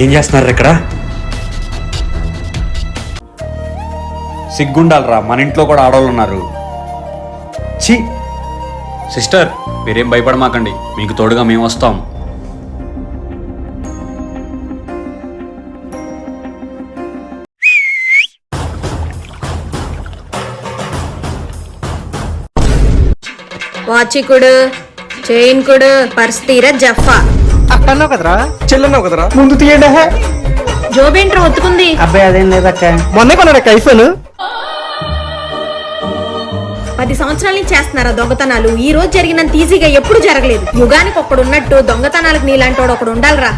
ఏం చేస్తున్నారు ఇక్కడ? సిగ్గుండాలరా, మన ఇంట్లో కూడా ఆడవాళ్ళు ఉన్నారు. ఛీ! సిస్టర్, మీరేం భయపడమాకండి, మీకు తోడుగా మేము వస్తాం. వాచికుడు, చైన్ కుడు, పర్స్ తీర జఫా. అక్కన్నావు కదరా, చెల్లన్నావు కదరా, ముందు తీయండి. జోబేంట్రా ఒత్తుకుంది? అబ్బాయి అదేం లేదక్క, మొన్నే కొన్నాడు ఐఫోన్. 10 సంవత్సరాల నుంచి చేస్తున్నారా దొంగతనాలు? ఈ రోజు జరిగినంత ఈజీగా ఎప్పుడు జరగలేదు. యుగానికి ఒక్కడున్నట్టు దొంగతనాలకు నీలాంటోడు ఒకడు ఉండాలిరా.